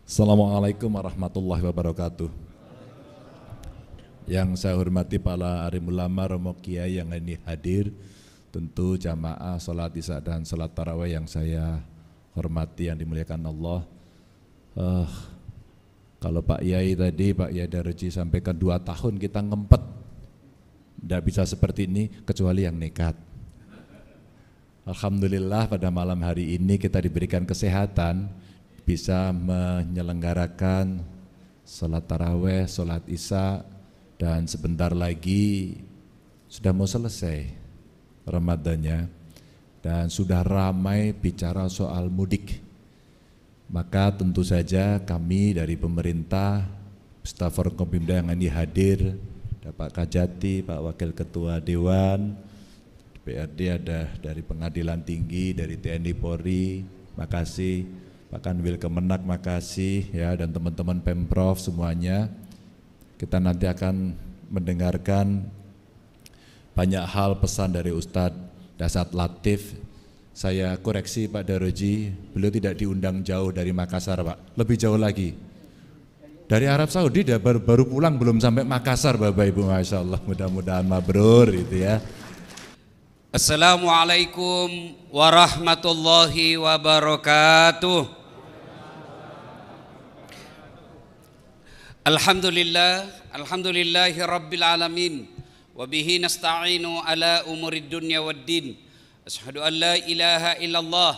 Assalamualaikum warahmatullahi wabarakatuh. Yang saya hormati para alim ulama, romo kiai yang ini hadir, tentu jamaah salat isya dan salat tarawih yang saya hormati, yang dimuliakan Allah. Kalau Pak Yai tadi, Pak Yai Daroji sampaikan 2 tahun kita ngempet, tidak bisa seperti ini kecuali yang nekat. Alhamdulillah pada malam hari ini kita diberikan kesehatan, bisa menyelenggarakan sholat taraweh, sholat isya, dan sebentar lagi sudah mau selesai Ramadannya, dan sudah ramai bicara soal mudik. Maka tentu saja kami dari pemerintah, staf Forkompimda yang ini hadir, ada Pak Kajati, Pak Wakil Ketua Dewan, PRD ada dari Pengadilan Tinggi, dari TNI Polri, makasih. Pak Kanwil Kemenak, makasih ya, dan teman-teman Pemprov semuanya. Kita nanti akan mendengarkan banyak hal pesan dari Ustadz Dasat Latif. Saya koreksi Pak Daroji, beliau tidak diundang jauh dari Makassar Pak, lebih jauh lagi. Dari Arab Saudi dia baru pulang, belum sampai Makassar Bapak Ibu, Masya Allah, mudah-mudahan mabrur gitu ya. Assalamualaikum warahmatullahi wabarakatuh. Alhamdulillahi rabbil alamin, wabihi nasta'inu ala umurid dunya waddin. Ashhadu an la ilaha illallah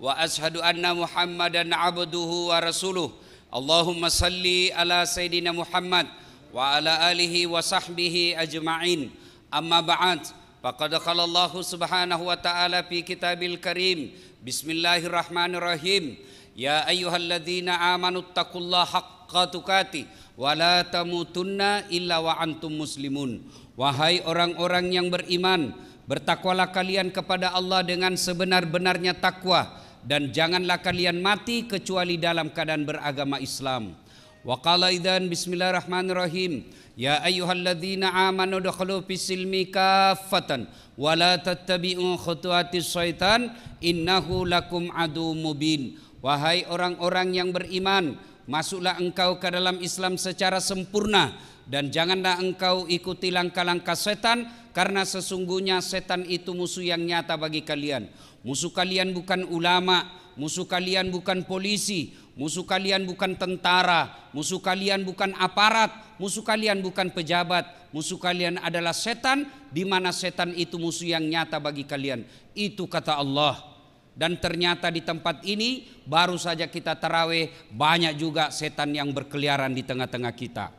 wa ashhadu anna muhammadan abduhu wa rasuluh. Allahumma salli ala sayyidina Muhammad wa ala alihi wa sahbihi ajma'in. Amma ba'd, faqad qala Allah subhanahu wa ta'ala fi kitabil karim, bismillahirrahmanirrahim, ya ayyuhalladzina amanu taqullaha haqqa tuqatih wa la tamutunna illa wa antum muslimun. Wahai orang-orang yang beriman, bertakwalah kalian kepada Allah dengan sebenar-benarnya takwa, dan janganlah kalian mati kecuali dalam keadaan beragama Islam. Wa qala idzan bismillahirrahmanirrahim, ya ayyuhalladzina amanu dukhulu fis-silmi kaffatan wa la tattabi'u khutuwatis syaitan innahu lakum adu mubin. Wahai orang-orang yang beriman, masuklah engkau ke dalam Islam secara sempurna, dan janganlah engkau ikuti langkah-langkah setan, karena sesungguhnya setan itu musuh yang nyata bagi kalian. Musuh kalian bukan ulama, musuh kalian bukan polisi, musuh kalian bukan tentara, musuh kalian bukan aparat, musuh kalian bukan pejabat, musuh kalian adalah setan, di mana setan itu musuh yang nyata bagi kalian. Itu kata Allah. Dan ternyata di tempat ini baru saja kita tarawih, banyak juga setan yang berkeliaran di tengah-tengah kita.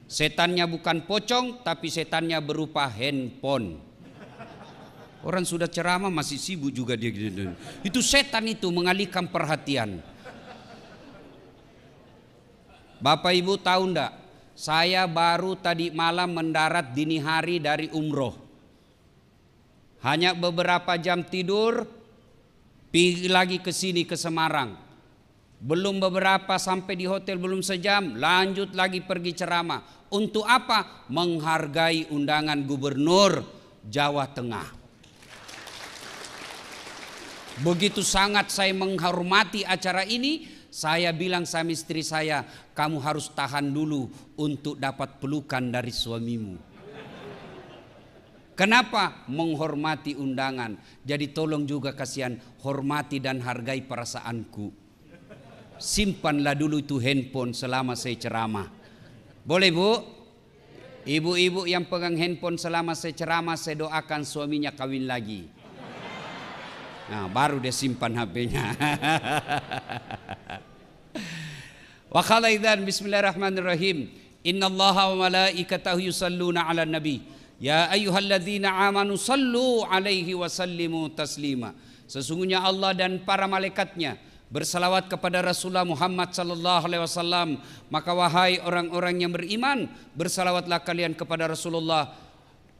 Setannya bukan pocong, tapi setannya berupa handphone. Orang sudah ceramah masih sibuk juga dia gitu. Itu setan itu mengalihkan perhatian. Bapak Ibu tahu enggak, saya baru tadi malam mendarat dini hari dari umroh. Hanya beberapa jam tidur, pergi lagi ke sini ke Semarang. Belum beberapa sampai di hotel, belum sejam, lanjut lagi pergi ceramah. Untuk apa? Menghargai undangan Gubernur Jawa Tengah. Begitu sangat saya menghormati acara ini, saya bilang sama istri saya, kamu harus tahan dulu untuk dapat pelukan dari suamimu. Kenapa? Menghormati undangan. Jadi tolong juga kasihan, hormati dan hargai perasaanku. Simpanlah dulu itu handphone selama saya ceramah. Boleh Bu? Ibu-ibu yang pegang handphone selama saya ceramah, saya doakan suaminya kawin lagi. Nah, baru dia simpan HP-nya. Wa qala idzan bismillahirrahmanirrahim, innallaha wa malaikatahu yusalluna 'alan nabi. Ya ayyuhalladzina amanu sallu alaihi wa sallimu taslima. Sesungguhnya Allah dan para malaikatnya bersalawat kepada Rasulullah Muhammad sallallahu alaihi wasallam. Maka wahai orang-orang yang beriman, bersalawatlah kalian kepada Rasulullah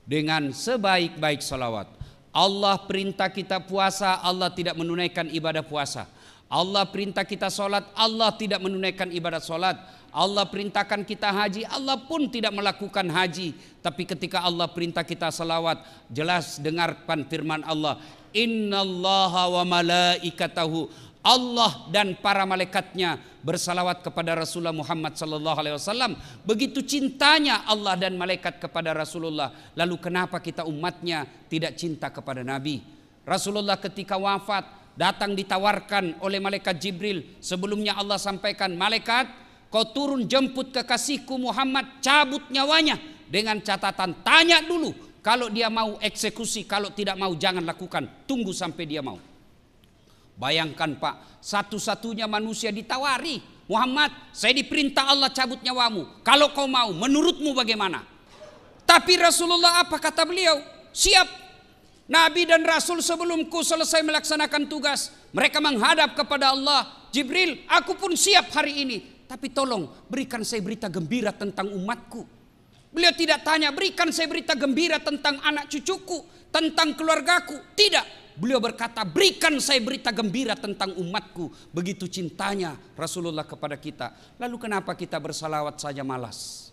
dengan sebaik-baik salawat. Allah perintah kita puasa, Allah tidak menunaikan ibadah puasa. Allah perintah kita sholat, Allah tidak menunaikan ibadat sholat. Allah perintahkan kita haji, Allah pun tidak melakukan haji. Tapi ketika Allah perintah kita salawat, jelas dengarkan firman Allah, innallaha wa malaikatahu, Allah dan para malaikatnya bersalawat kepada Rasulullah Muhammad sallallahu alaihi wasallam. Begitu cintanya Allah dan malaikat kepada Rasulullah. Lalu kenapa kita umatnya tidak cinta kepada Nabi? Rasulullah ketika wafat datang ditawarkan oleh malaikat Jibril. Sebelumnya Allah sampaikan, malaikat, kau turun jemput kekasihku Muhammad, cabut nyawanya. Dengan catatan, tanya dulu. Kalau dia mau eksekusi, kalau tidak mau jangan lakukan. Tunggu sampai dia mau. Bayangkan Pak, satu-satunya manusia ditawari, Muhammad, saya diperintah Allah cabut nyawamu. Kalau kau mau, menurutmu bagaimana? Tapi Rasulullah apa kata beliau? Siap. Nabi dan Rasul sebelumku selesai melaksanakan tugas, mereka menghadap kepada Allah. Jibril, aku pun siap hari ini. Tapi tolong berikan saya berita gembira tentang umatku. Beliau tidak tanya, berikan saya berita gembira tentang anak cucuku, tentang keluargaku. Tidak. Beliau berkata, berikan saya berita gembira tentang umatku. Begitu cintanya Rasulullah kepada kita. Lalu kenapa kita bersalawat saja malas?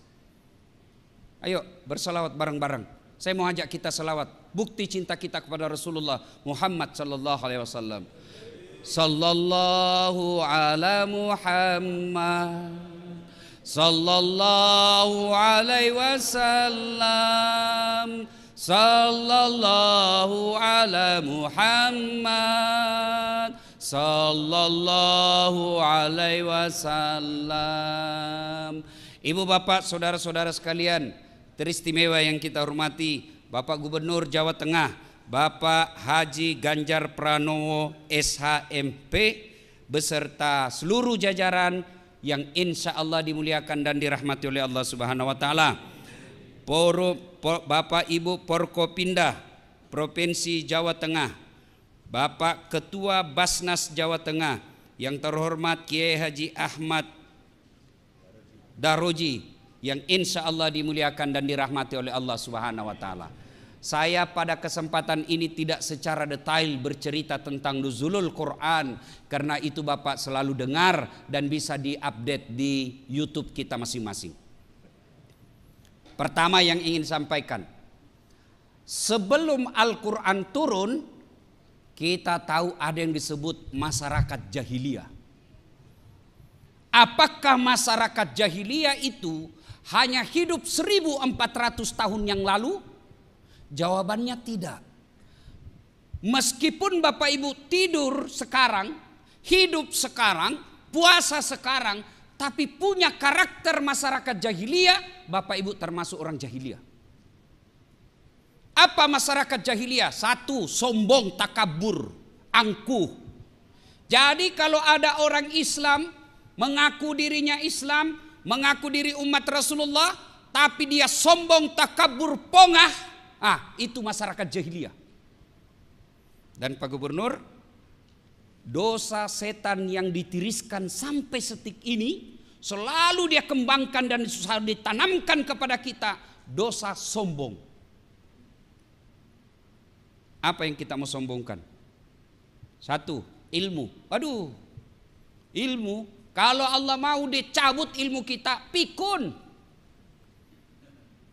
Ayo bersalawat bareng-bareng. Saya mau ajak kita salawat. Bukti cinta kita kepada Rasulullah Muhammad sallallahu alaihi wasallam. Sallallahu ala Muhammad, sallallahu alaihi wasallam, sallallahu ala Muhammad, sallallahu alaihi wasallam. Ibu bapak saudara-saudara sekalian teristimewa yang kita hormati, Bapak Gubernur Jawa Tengah Bapak Haji Ganjar Pranowo SHMP beserta seluruh jajaran yang insya Allah dimuliakan dan dirahmati oleh Allah Subhanahu wa taala. Bapak Ibu Porkopindah Provinsi Jawa Tengah, Bapak Ketua Basnas Jawa Tengah yang terhormat Kiai Haji Ahmad Daroji yang insya Allah dimuliakan dan dirahmati oleh Allah Subhanahu wa taala. Saya pada kesempatan ini tidak secara detail bercerita tentang nuzulul Quran, karena itu Bapak selalu dengar dan bisa diupdate di YouTube kita masing-masing. Pertama yang ingin sampaikan, sebelum Al-Quran turun, kita tahu ada yang disebut masyarakat jahiliyah. Apakah masyarakat jahiliyah itu hanya hidup 1400 tahun yang lalu? Jawabannya tidak. Meskipun Bapak Ibu tidur sekarang, hidup sekarang, puasa sekarang, tapi punya karakter masyarakat jahiliyah, Bapak Ibu termasuk orang jahiliyah. Apa masyarakat jahiliyah? Satu, sombong, takabur, angkuh. Jadi kalau ada orang Islam mengaku dirinya Islam, mengaku diri umat Rasulullah, tapi dia sombong, takabur, pongah, itu masyarakat jahiliyah. Dan Pak Gubernur, dosa setan yang ditiriskan sampai setik ini selalu dia kembangkan dan selalu ditanamkan kepada kita, dosa sombong. Apa yang kita mau sombongkan? Satu, ilmu. Aduh, ilmu. Kalau Allah mau dicabut ilmu kita, pikun.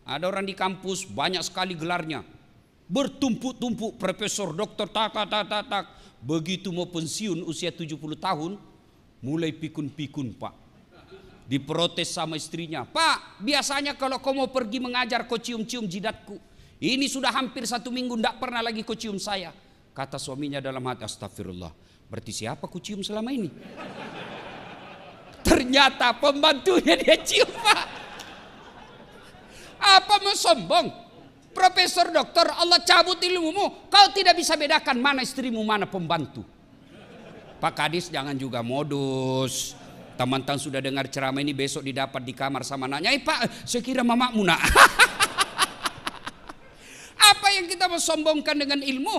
Ada orang di kampus banyak sekali gelarnya, bertumpuk-tumpuk, profesor, doktor, tak. Begitu mau pensiun usia 70 tahun, mulai pikun-pikun Pak. Diprotes sama istrinya, Pak, biasanya kalau kau mau pergi mengajar kau cium-cium jidatku. Ini sudah hampir 1 minggu tidak pernah lagi kau cium saya. Kata suaminya dalam hati, astagfirullah, berarti siapa ku cium selama ini? Ternyata pembantunya dia cium Pak. Apa mau sombong? Profesor doktor, Allah cabut ilmumu, kau tidak bisa bedakan mana istrimu mana pembantu. Pak Kadis jangan juga modus. Teman-teman sudah dengar ceramah ini, besok didapat di kamar sama nanya, Pak, saya kira mamamu nak. Apa yang kita mau sombongkan dengan ilmu?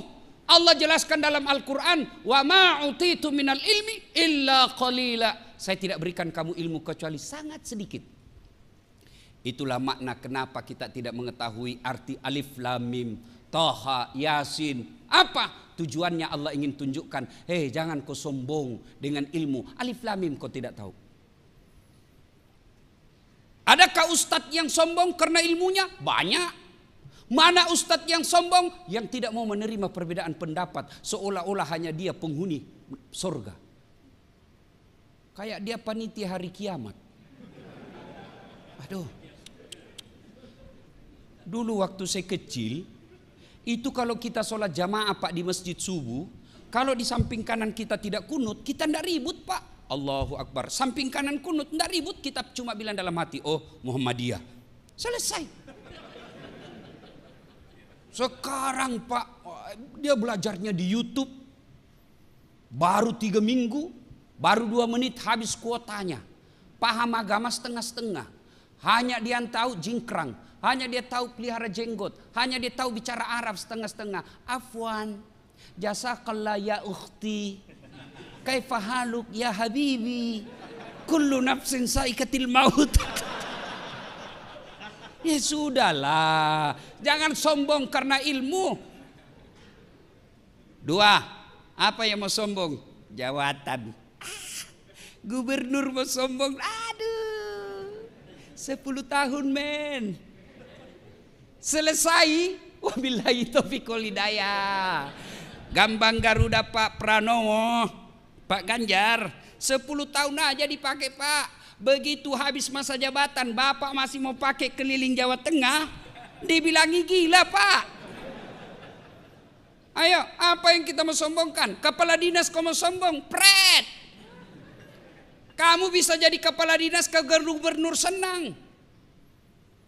Allah jelaskan dalam Al-Quran, wa ma utitu minal ilmi illa qalila. Saya tidak berikan kamu ilmu kecuali sangat sedikit. Itulah makna kenapa kita tidak mengetahui arti alif lam mim, Taha, Yasin. Apa tujuannya? Allah ingin tunjukkan, jangan kau sombong dengan ilmu. Alif lam mim kau tidak tahu. Adakah ustadz yang sombong karena ilmunya? Banyak. Mana ustadz yang sombong yang tidak mau menerima perbedaan pendapat, seolah-olah hanya dia penghuni surga. Kayak dia panitia hari kiamat. Aduh. Dulu waktu saya kecil, itu kalau kita sholat jamaah Pak di masjid subuh, kalau di samping kanan kita tidak kunut, kita tidak ribut Pak. Allahu Akbar. Samping kanan kunut, tidak ribut. Kita cuma bilang dalam hati, oh Muhammadiyah. Selesai. Sekarang Pak, dia belajarnya di YouTube. Baru 3 minggu, baru 2 menit habis kuotanya. Paham agama setengah-setengah. Hanya dia tahu jingkrang. Hanya dia tahu pelihara jenggot. Hanya dia tahu bicara Arab setengah-setengah. Afwan, jazakallah ya ukhti. Kaifa haluk ya habibi. Kullu nafsin saikatil maut. Ya sudahlah. Jangan sombong karena ilmu. 2. Apa yang mau sombong? Jawatan. Gubernur mau sombong. Aduh. 10 tahun men. Selesai. Wabillahi taufiq wal hidayah. Gambang Garuda Pak Pranowo, Pak Ganjar, 10 tahun aja dipakai Pak. Begitu habis masa jabatan, Bapak masih mau pakai keliling Jawa Tengah, dibilangi gila Pak. Ayo, apa yang kita mau sombongkan? Kepala dinas kau mau sombong, pret. Kamu bisa jadi kepala dinas ke gubernur senang.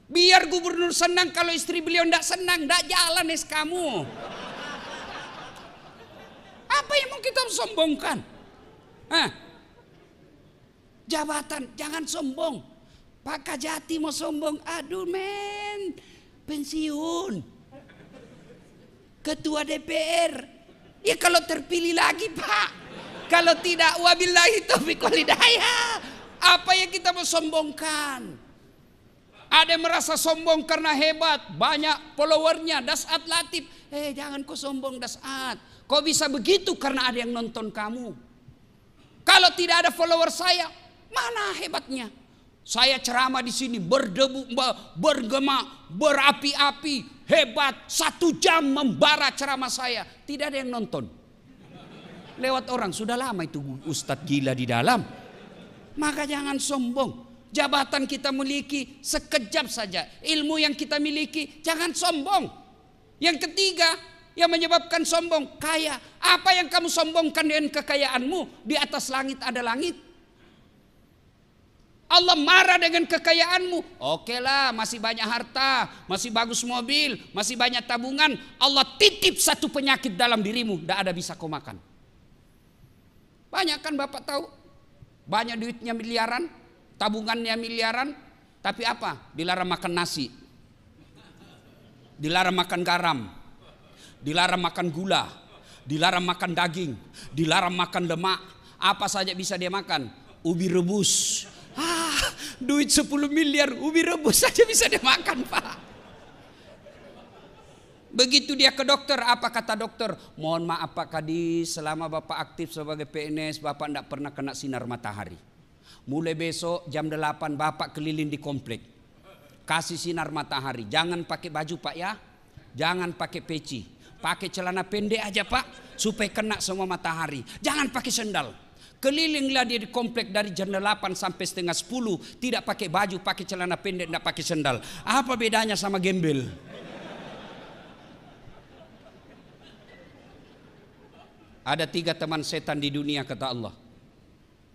Biar gubernur senang, kalau istri beliau tidak senang, tidak jalan kamu. Apa yang mau kita sombongkan? Jabatan, jangan sombong. Pak Kajati mau sombong, aduh men, pensiun. Ketua DPR, ya kalau terpilih lagi Pak. Kalau tidak, wabillahi taufiq wal hidayah. Apa yang kita mau sombongkan? Ada yang merasa sombong karena hebat, banyak followernya, Dasat Latif. Jangan kau sombong Dasat. Kau bisa begitu karena ada yang nonton kamu. Kalau tidak ada follower saya, mana hebatnya? Saya ceramah di sini berdebu, bergema, berapi-api, hebat. 1 jam membara ceramah saya, tidak ada yang nonton. Lewat orang, sudah lama itu Ustadz gila di dalam. Maka jangan sombong. Jabatan kita miliki sekejap saja. Ilmu yang kita miliki jangan sombong. Yang ketiga yang menyebabkan sombong, kaya. Apa yang kamu sombongkan dengan kekayaanmu? Di atas langit ada langit. Allah marah dengan kekayaanmu. Oke lah, masih banyak harta, masih bagus mobil, masih banyak tabungan. Allah titip satu penyakit dalam dirimu, tidak ada bisa kau makan. Banyak kan Bapak tahu? Banyak duitnya miliaran, tabungannya miliaran, tapi apa? Dilarang makan nasi, dilarang makan garam, dilarang makan gula, dilarang makan daging, dilarang makan lemak. Apa saja bisa dia makan? Ubi rebus. Duit 10 miliar, ubi rebus saja bisa dia makan Pak. Begitu dia ke dokter, apa kata dokter? Mohon maaf Pak Kadis, selama Bapak aktif sebagai PNS, Bapak tidak pernah kena sinar matahari. Mulai besok jam 8 Bapak keliling di komplek, kasih sinar matahari. Jangan pakai baju Pak ya, jangan pakai peci, pakai celana pendek aja Pak, supaya kena semua matahari. Jangan pakai sendal. Kelilinglah dia di komplek dari jam 8 sampai setengah 10, tidak pakai baju, pakai celana pendek, tidak pakai sendal. Apa bedanya sama gembel? Ada 3 teman setan di dunia kata Allah.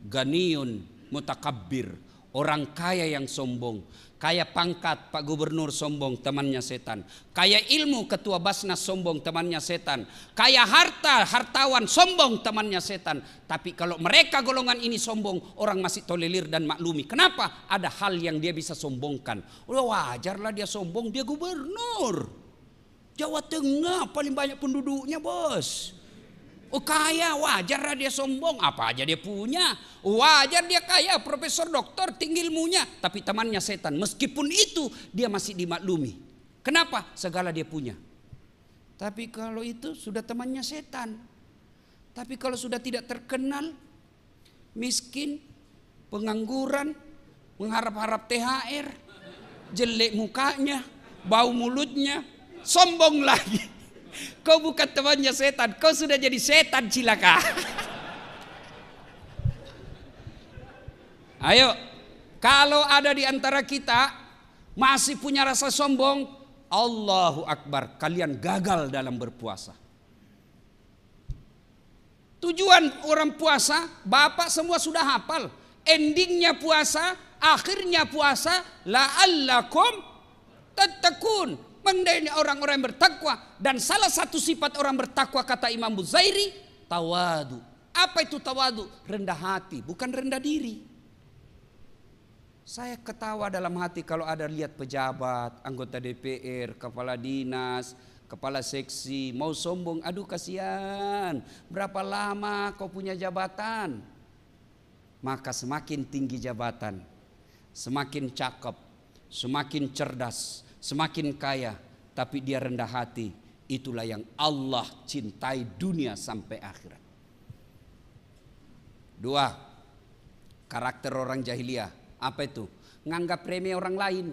Ganiyun mutakabbir, orang kaya yang sombong. Kaya pangkat Pak Gubernur sombong, temannya setan. Kaya ilmu Ketua Basnas sombong, temannya setan. Kaya harta, hartawan sombong, temannya setan. Tapi kalau mereka golongan ini sombong, orang masih tolerir dan maklumi. Kenapa? Ada hal yang dia bisa sombongkan. Wajarlah dia sombong, dia gubernur Jawa Tengah, paling banyak penduduknya bos. Oh kaya, wajar dia sombong, apa aja dia punya. Wajar dia kaya, profesor, doktor, tinggi ilmunya. Tapi temannya setan, meskipun itu dia masih dimaklumi. Kenapa? Segala dia punya. Tapi kalau itu sudah temannya setan. Tapi kalau sudah tidak terkenal, miskin, pengangguran, mengharap-harap THR, jelek mukanya, bau mulutnya, sombong lagi. Kau bukan temannya setan, kau sudah jadi setan cilaka. Ayo, kalau ada di antara kita masih punya rasa sombong, Allahu Akbar, kalian gagal dalam berpuasa. Tujuan orang puasa, Bapak semua sudah hafal. Endingnya puasa, akhirnya puasa, la'allakum tattaqun. Mendekatkan orang-orang yang bertakwa. Dan salah satu sifat orang bertakwa kata Imam Buzairi, tawadu. Apa itu tawadu? Rendah hati, bukan rendah diri. Saya ketawa dalam hati kalau ada lihat pejabat, anggota DPR, kepala dinas, kepala seksi mau sombong. Aduh kasihan, berapa lama kau punya jabatan? Maka semakin tinggi jabatan, semakin cakep, semakin cerdas, semakin kaya, tapi dia rendah hati. Itulah yang Allah cintai dunia sampai akhirat. 2. Karakter orang jahiliyah. Apa itu? Nganggap remeh orang lain.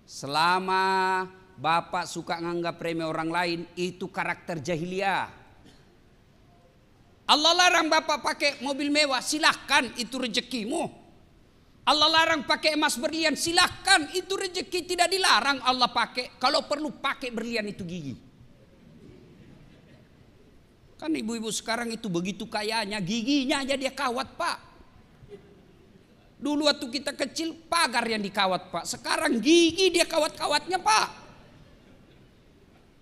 Selama Bapak suka nganggap remeh orang lain, itu karakter jahiliyah. Allah larang Bapak pakai mobil mewah, silahkan, itu rezekimu. Allah larang pakai emas berlian, silahkan, itu rezeki, tidak dilarang Allah pakai. Kalau perlu pakai berlian itu gigi. Kan ibu-ibu sekarang itu begitu kayanya, giginya aja dia kawat Pak. Dulu waktu kita kecil pagar yang dikawat Pak, sekarang gigi dia kawat-kawatnya Pak.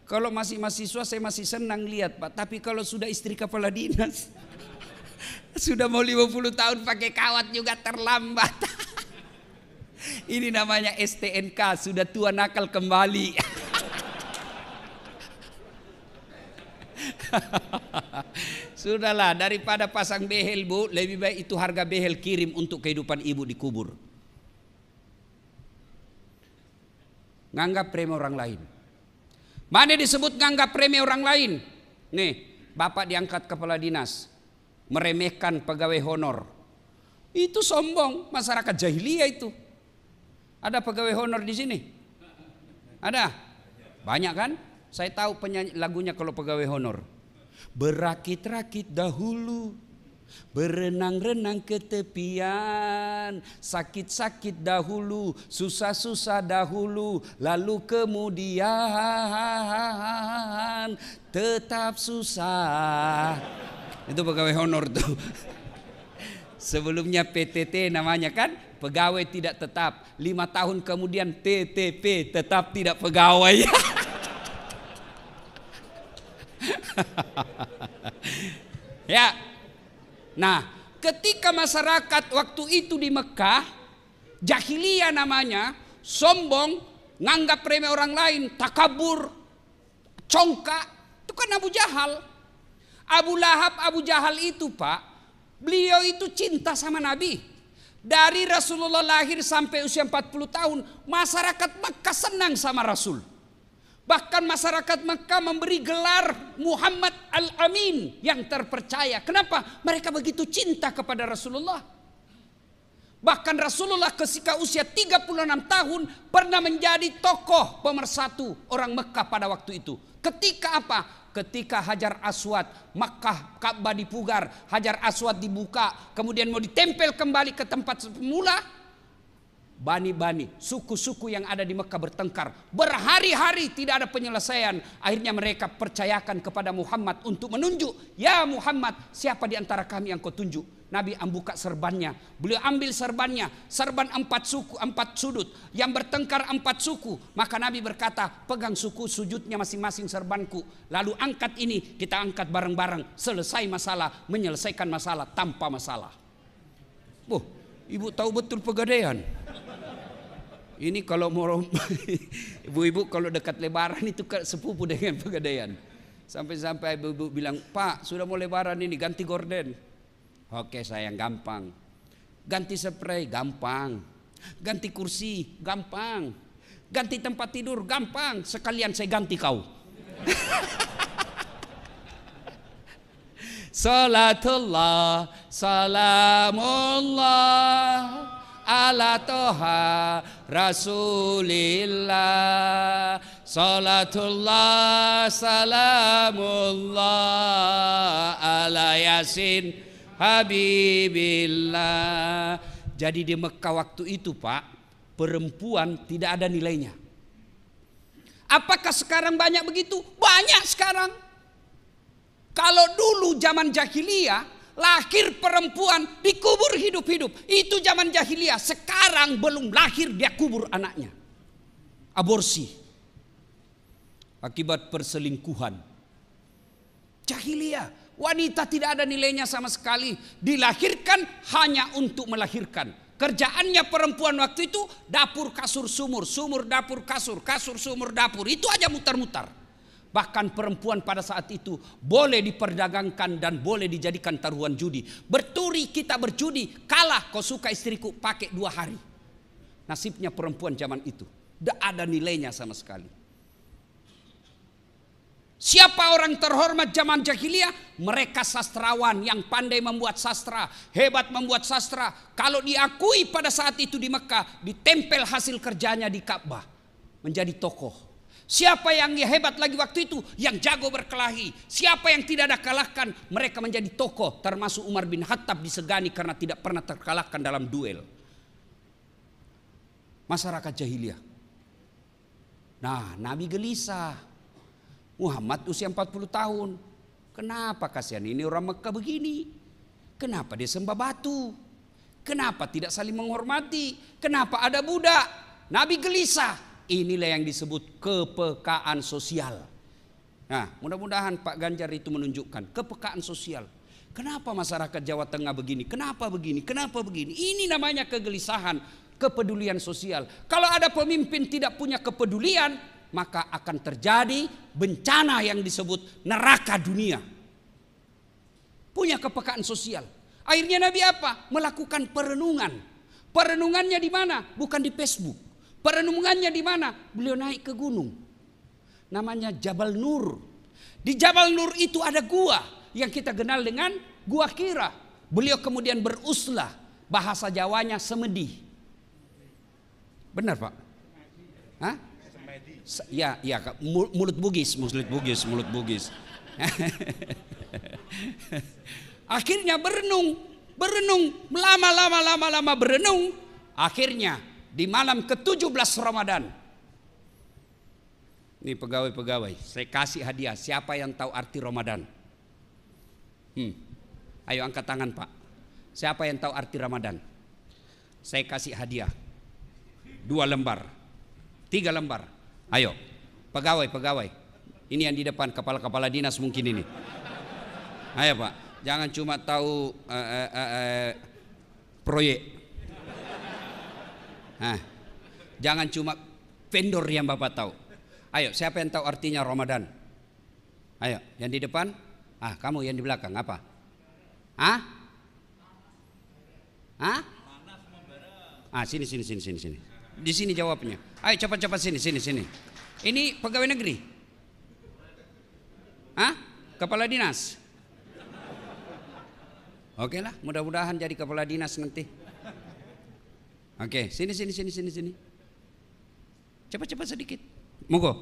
Kalau masih mahasiswa saya masih senang lihat Pak, tapi kalau sudah istri kepala dinas sudah mau 50 tahun pakai kawat juga terlambat. Ini namanya STNK, sudah tua nakal kembali. Sudahlah, daripada pasang behel Bu, lebih baik itu harga behel kirim untuk kehidupan ibu dikubur. Nganggap remeh orang lain. Mana disebut nganggap remeh orang lain? Nih, Bapak diangkat kepala dinas, meremehkan pegawai honor. Itu sombong, masyarakat jahiliyah itu. Ada pegawai honor di sini? Ada? Banyak kan? Saya tahu penyanyi lagunya kalau pegawai honor. Berakit-rakit dahulu, berenang-renang ke tepian, sakit-sakit dahulu, susah-susah dahulu, lalu kemudian tetap susah. Itu pegawai honor tuh. Sebelumnya PTT namanya kan, pegawai tidak tetap. 5 tahun kemudian TTP, tetap tidak pegawai. Ya. Nah, ketika masyarakat waktu itu di Mekah, jahiliyah namanya, sombong, nganggap remeh orang lain, takabur, congkak, itu kan Abu Jahal. Abu Lahab, Abu Jahal itu Pak, beliau itu cinta sama Nabi. Dari Rasulullah lahir sampai usia 40 tahun, masyarakat Mekah senang sama Rasul. Bahkan masyarakat Mekah memberi gelar Muhammad Al-Amin, yang terpercaya. Kenapa? Mereka begitu cinta kepada Rasulullah. Bahkan Rasulullah ketika usia 36 tahun pernah menjadi tokoh pemersatu orang Mekah pada waktu itu. Ketika apa? Ketika Hajar Aswad, Makkah, Ka'bah dipugar, Hajar Aswad dibuka, kemudian mau ditempel kembali ke tempat semula. Bani-bani, suku-suku yang ada di Mekah bertengkar. Berhari-hari tidak ada penyelesaian. Akhirnya mereka percayakan kepada Muhammad untuk menunjuk. Ya Muhammad, siapa di antara kami yang kau tunjuk? Nabi buka serbannya. Beliau ambil serbannya. Serban 4 suku, 4 sudut. Yang bertengkar 4 suku. Maka Nabi berkata, pegang suku sujudnya masing-masing serbanku. Lalu angkat ini, kita angkat bareng-bareng. Selesai masalah, menyelesaikan masalah tanpa masalah. Ibu tahu betul Pegadaian. Ini kalau mau ibu-ibu kalau dekat lebaran itu sepupu dengan Pegadaian. Sampai-sampai ibu-ibu bilang, Pak sudah mau lebaran ini ganti gorden. Oke sayang, gampang. Ganti spray gampang. Ganti kursi gampang. Ganti tempat tidur gampang. Sekalian saya ganti kau. Salatullah, salamullah ala toha rasulillah. Salatullah salamullah ala yasin habibillah. Jadi di Mekah waktu itu Pak, perempuan tidak ada nilainya. Apakah sekarang banyak begitu? Banyak sekarang. Kalau dulu zaman jahiliyah, lahir perempuan dikubur hidup-hidup. Itu zaman jahiliyah. Sekarang belum lahir dia kubur anaknya. Aborsi. Akibat perselingkuhan. Jahiliyah. Wanita tidak ada nilainya sama sekali. Dilahirkan hanya untuk melahirkan. Kerjaannya perempuan waktu itu dapur kasur sumur, sumur dapur kasur, kasur sumur dapur. Itu aja mutar-mutar. Bahkan perempuan pada saat itu boleh diperdagangkan dan boleh dijadikan taruhan judi. Berturi kita berjudi, kalah kau suka istriku, pakai 2 hari. Nasibnya perempuan zaman itu. Tidak ada nilainya sama sekali. Siapa orang terhormat zaman jahiliyah? Mereka sastrawan yang pandai membuat sastra, hebat membuat sastra. Kalau diakui pada saat itu di Mekah, ditempel hasil kerjanya di Ka'bah, menjadi tokoh. Siapa yang hebat lagi waktu itu? Yang jago berkelahi. Siapa yang tidak ada kalahkan? Mereka menjadi tokoh, termasuk Umar bin Khattab disegani karena tidak pernah terkalahkan dalam duel. Masyarakat jahiliyah. Nah, Nabi gelisah. Muhammad usia 40 tahun. Kenapa kasihan ini orang Mekah begini? Kenapa dia sembah batu? Kenapa tidak saling menghormati? Kenapa ada budak? Nabi gelisah. Inilah yang disebut kepekaan sosial. Nah, mudah-mudahan Pak Ganjar itu menunjukkan kepekaan sosial. Kenapa masyarakat Jawa Tengah begini? Kenapa begini? Kenapa begini? Ini namanya kegelisahan, kepedulian sosial. Kalau ada pemimpin tidak punya kepedulian, maka akan terjadi bencana yang disebut neraka dunia. Punya kepekaan sosial. Akhirnya Nabi apa? Melakukan perenungan. Perenungannya di mana? Bukan di Facebook. Perenungannya di mana? Beliau naik ke gunung. Namanya Jabal Nur. Di Jabal Nur itu ada gua yang kita kenal dengan Gua Hira. Beliau kemudian beruslah. Bahasa Jawanya semedi. Benar Pak? Hah? Ya, mulut Bugis. Akhirnya berenung, lama berenung. Akhirnya di malam ke-17 Ramadan. Ini pegawai-pegawai, saya kasih hadiah. Siapa yang tahu arti Ramadan? Ayo angkat tangan Pak. Siapa yang tahu arti Ramadan? Saya kasih hadiah 2 lembar, 3 lembar. Ayo, pegawai. Ini yang di depan, kepala-kepala dinas mungkin ini. Ayo Pak, jangan cuma tahu proyek. Jangan cuma vendor yang Bapak tahu. Ayo, siapa yang tahu artinya Ramadan? Ayo, yang di depan. Kamu yang di belakang apa? Sini. Di sini jawabnya. Ayo cepat sini. Ini pegawai negeri? Kepala dinas? Oke lah, mudah-mudahan jadi kepala dinas nanti. Oke, sini. Cepat sedikit. Monggo,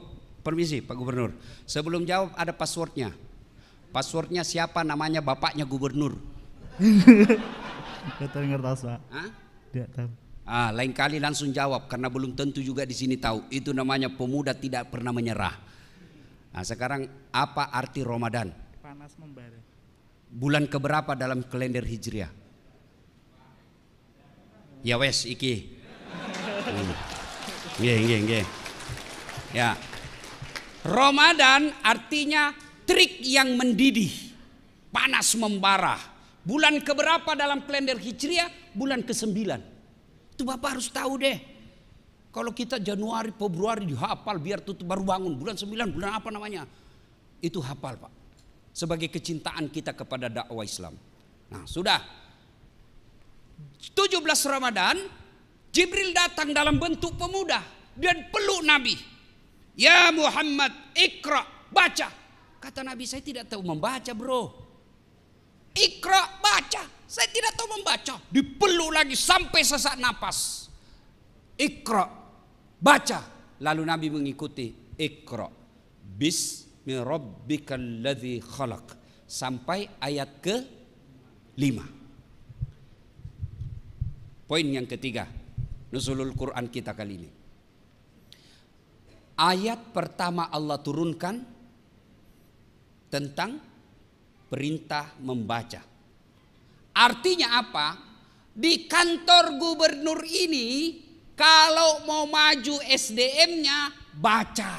permisi Pak Gubernur. Sebelum jawab ada passwordnya. Passwordnya siapa namanya bapaknya gubernur? Tidak ngerti Pak. Tidak tahu. Lain kali langsung jawab karena belum tentu juga di sini tahu. Itu namanya pemuda tidak pernah menyerah. Sekarang apa arti Ramadan? Panas membara. Bulan keberapa dalam kalender Hijriah? Ya wes iki. Nggih. Ya. Ramadan artinya terik yang mendidih. Panas membara. Bulan keberapa dalam kalender Hijriah? Bulan ke-9. Itu Bapak harus tahu deh. Kalau kita Januari, Februari dihafal biar tutup baru bangun. Bulan 9, bulan apa namanya? Itu hafal Pak. Sebagai kecintaan kita kepada dakwah Islam. Nah sudah. 17 Ramadan, Jibril datang dalam bentuk pemuda. Dan peluk Nabi. Ya Muhammad, ikra, baca. Kata Nabi, saya tidak tahu membaca bro. Ikra, baca. Saya tidak tahu membaca. Dipeluk lagi sampai sesak napas. Ikra, baca. Lalu Nabi mengikuti. Ikra, bismi rabbikal ladzi khalaq. Sampai ayat ke Poin yang ketiga, nuzulul Quran kita kali ini. Ayat pertama Allah turunkan tentang perintah membaca. Artinya apa? Di kantor gubernur ini kalau mau maju SDM-nya baca.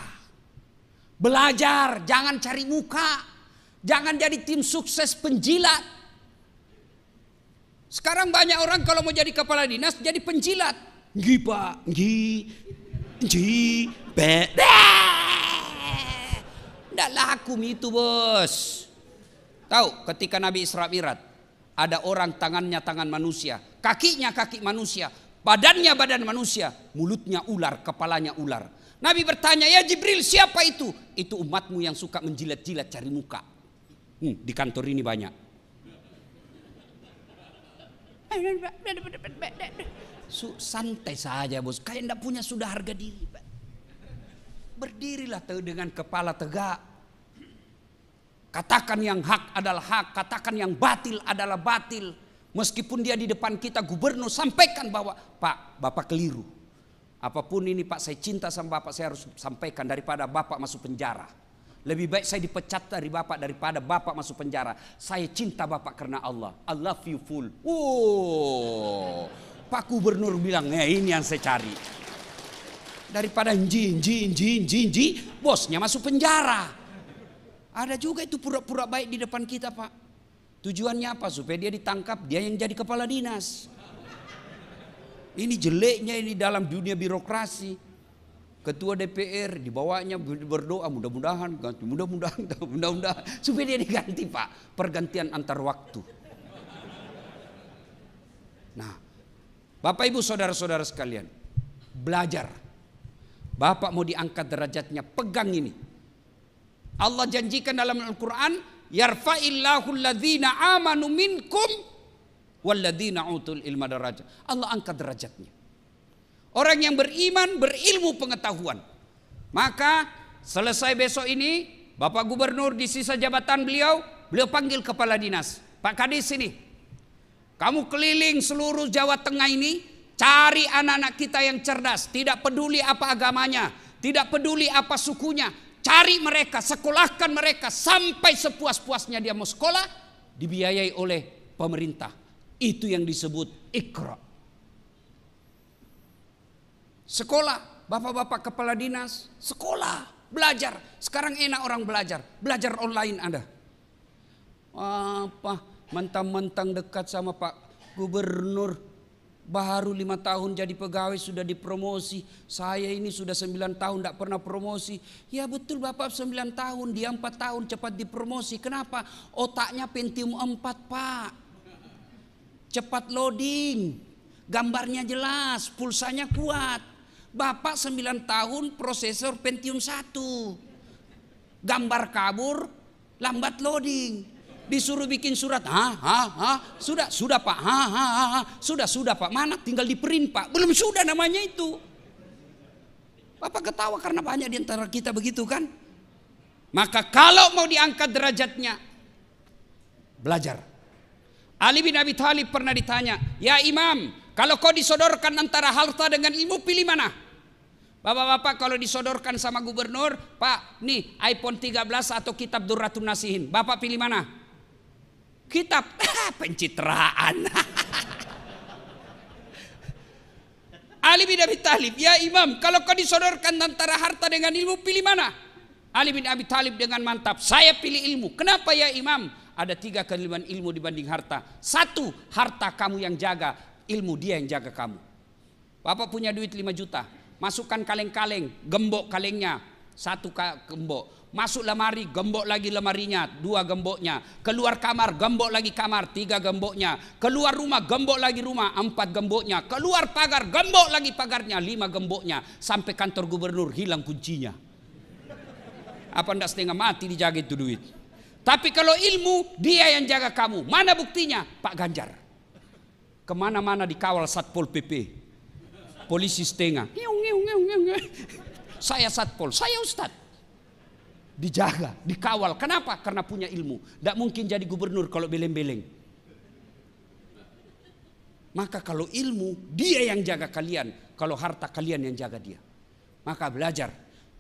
Belajar, jangan cari muka. Jangan jadi tim sukses penjilat. Sekarang banyak orang kalau mau jadi kepala dinas jadi penjilat. Ngi pak, ngi, ndak laku itu bos. Tahu ketika Nabi Isra Mi'raj ada orang tangannya tangan manusia, kakinya kaki manusia, badannya badan manusia, mulutnya ular, kepalanya ular. Nabi bertanya, ya Jibril siapa itu? Itu umatmu yang suka menjilat-jilat cari muka. Di kantor ini banyak. Santai saja bos, kayak ndak punya sudah harga diri. Berdirilah dengan kepala tegak. Katakan yang hak adalah hak, katakan yang batil adalah batil. Meskipun dia di depan kita gubernur, sampaikan bahwa Pak, Bapak keliru. Apapun ini Pak, saya cinta sama Bapak, saya harus sampaikan daripada Bapak masuk penjara. Lebih baik saya dipecat dari Bapak daripada Bapak masuk penjara. Saya cinta Bapak karena Allah. I love you full. Pak Gubernur bilang, ini yang saya cari. Daripada bosnya masuk penjara. Ada juga itu pura-pura baik di depan kita Pak. Tujuannya apa? Supaya dia ditangkap, dia yang jadi kepala dinas. Ini jeleknya ini dalam dunia birokrasi. Ketua DPR dibawanya berdoa mudah-mudahan ganti, mudah-mudahan supaya dia diganti Pak. Pergantian antar waktu. Nah, Bapak Ibu saudara-saudara sekalian, belajar. Bapak mau diangkat derajatnya, pegang ini. Allah janjikan dalam Al-Quran, yarfa'illahu alladhina amanu minkum walladhina utul ilma darajat. Allah angkat derajatnya. Orang yang beriman, berilmu pengetahuan. Maka selesai besok ini, Bapak Gubernur di sisa jabatan beliau panggil kepala dinas. Pak Kadis ini, kamu keliling seluruh Jawa Tengah ini, cari anak-anak kita yang cerdas. Tidak peduli apa agamanya, tidak peduli apa sukunya. Cari mereka, sekolahkan mereka sampai sepuas-puasnya dia mau sekolah, dibiayai oleh pemerintah. Itu yang disebut Iqra. Sekolah, bapak-bapak kepala dinas, sekolah, belajar. Sekarang enak orang belajar online ada. Apa, mentang-mentang dekat sama Pak Gubernur. Baru 5 tahun jadi pegawai sudah dipromosi. Saya ini sudah 9 tahun tidak pernah promosi. Ya betul Bapak 9 tahun, dia 4 tahun cepat dipromosi. Kenapa? Otaknya Pentium 4 Pak. Cepat loading. Gambarnya jelas, pulsanya kuat. Bapak 9 tahun prosesor Pentium 1. Gambar kabur, lambat loading. Disuruh bikin surat, sudah Pak, sudah Pak, mana tinggal di print Pak, belum sudah namanya itu. Bapak ketawa karena banyak di antara kita begitu kan. Maka kalau mau diangkat derajatnya, belajar. Ali bin Abi Thalib pernah ditanya, ya Imam, kalau kau disodorkan antara harta dengan ilmu pilih mana? Bapak-bapak kalau disodorkan sama gubernur, Pak nih iPhone 13 atau kitab Durratun Nasihin, Bapak pilih mana? Kitab, pencitraan. Ali bin Abi Thalib, ya Imam, kalau kau disodorkan antara harta dengan ilmu, pilih mana? Ali bin Abi Thalib dengan mantap, saya pilih ilmu. Kenapa ya Imam? Ada 3 kelebihan ilmu dibanding harta. 1, harta kamu yang jaga, ilmu dia yang jaga kamu. Bapak punya duit 5 juta, masukkan kaleng-kaleng, gembok kalengnya, 1 gembok. Masuk lemari, gembok lagi lemarinya, 2 gemboknya. Keluar kamar, gembok lagi kamar, 3 gemboknya. Keluar rumah, gembok lagi rumah, 4 gemboknya. Keluar pagar, gembok lagi pagarnya, 5 gemboknya. Sampai kantor gubernur hilang kuncinya. Apa ndak setengah mati dijaga itu duit. Tapi kalau ilmu, dia yang jaga kamu. Mana buktinya? Pak Ganjar. Kemana-mana dikawal Satpol PP. Polisi setengah. Saya Satpol, saya Ustadz. Dijaga, dikawal. Kenapa? Karena punya ilmu. Tidak mungkin jadi gubernur kalau beleng-beleng. Maka kalau ilmu, dia yang jaga kalian. Kalau harta, kalian yang jaga dia. Maka belajar.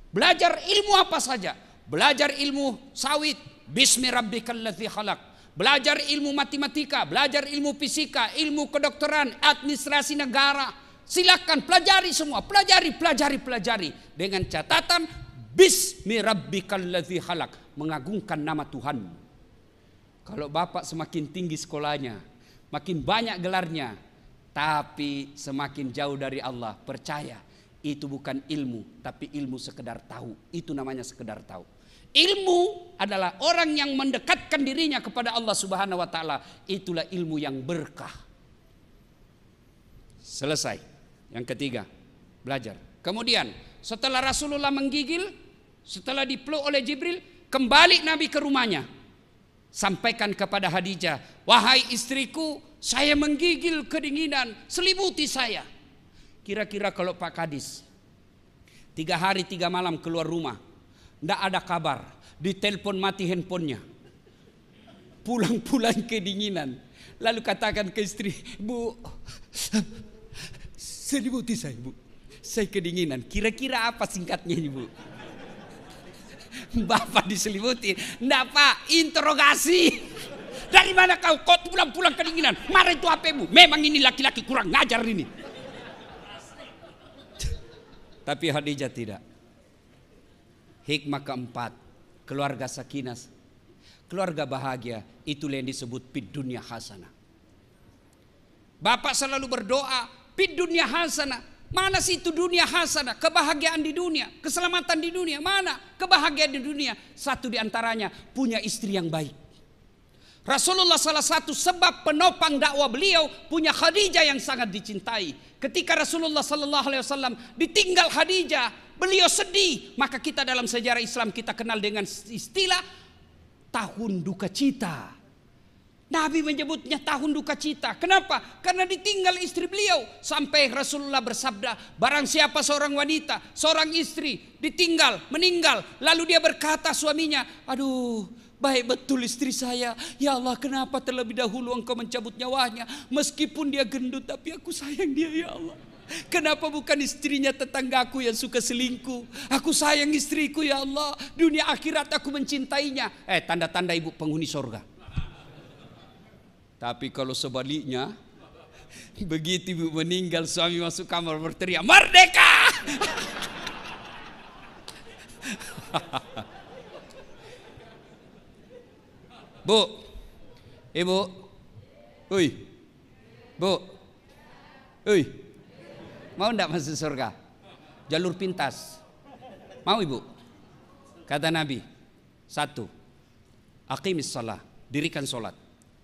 Belajar ilmu apa saja. Belajar ilmu sawit. Bismi rabbikal ladzi khalaq. Belajar ilmu matematika. Belajar ilmu fisika. Ilmu kedokteran. Administrasi negara. Silakan pelajari semua. Pelajari. Dengan catatan Bismi rabbikal ladzi khalaq. Mengagungkan nama Tuhan. Kalau bapak semakin tinggi sekolahnya, makin banyak gelarnya, tapi semakin jauh dari Allah, percaya itu bukan ilmu, tapi ilmu sekedar tahu. Itu namanya sekedar tahu. Ilmu adalah orang yang mendekatkan dirinya kepada Allah Subhanahu wa taala. Itulah ilmu yang berkah. Selesai. Yang ketiga, belajar. Kemudian setelah Rasulullah menggigil, setelah dipeluk oleh Jibril, kembali Nabi ke rumahnya. Sampaikan kepada Khadijah, wahai istriku, saya menggigil kedinginan, selimuti saya. Kira-kira kalau Pak Kadis 3 hari 3 malam keluar rumah, tidak ada kabar, ditelepon mati handphonenya, pulang-pulang kedinginan, lalu katakan ke istri, Bu, selimuti saya, Bu, saya kedinginan. Kira-kira apa singkatnya, Bu? Bapak diselimuti. Enggak, Pak, interogasi. Dari mana kau? Kau pulang-pulang kedinginan. Marah itu HP-mu. Memang ini laki-laki kurang ngajar ini. Tapi Khadijah tidak. Hikmah keempat, keluarga sakinah, keluarga bahagia, itulah yang disebut fid dunya hasanah. Bapak selalu berdoa, fid dunya hasanah. Mana sih itu dunia hasanah, kebahagiaan di dunia, keselamatan di dunia, mana kebahagiaan di dunia? Satu di antaranya punya istri yang baik. Rasulullah salah satu sebab penopang dakwah beliau punya Khadijah yang sangat dicintai. Ketika Rasulullah sallallahu alaihi wasallam ditinggal Khadijah, beliau sedih. Maka kita dalam sejarah Islam kita kenal dengan istilah tahun duka cita. Nabi menyebutnya tahun duka cita. Kenapa? Karena ditinggal istri beliau. Sampai Rasulullah bersabda, barang siapa seorang wanita, seorang istri ditinggal, meninggal, lalu dia berkata suaminya, aduh, baik betul istri saya. Ya Allah, kenapa terlebih dahulu engkau mencabut nyawanya? Meskipun dia gendut, tapi aku sayang dia, ya Allah. Kenapa bukan istrinya tetanggaku yang suka selingkuh? Aku sayang istriku, ya Allah. Dunia akhirat aku mencintainya. Tanda-tanda ibu penghuni sorga. Tapi kalau sebaliknya, begitu ibu meninggal, suami masuk kamar berteriak, merdeka! Bu, ibu, bu, mau ndak masuk surga? Jalur pintas, mau ibu? Kata Nabi, 1, aqimis shalah, dirikan sholat.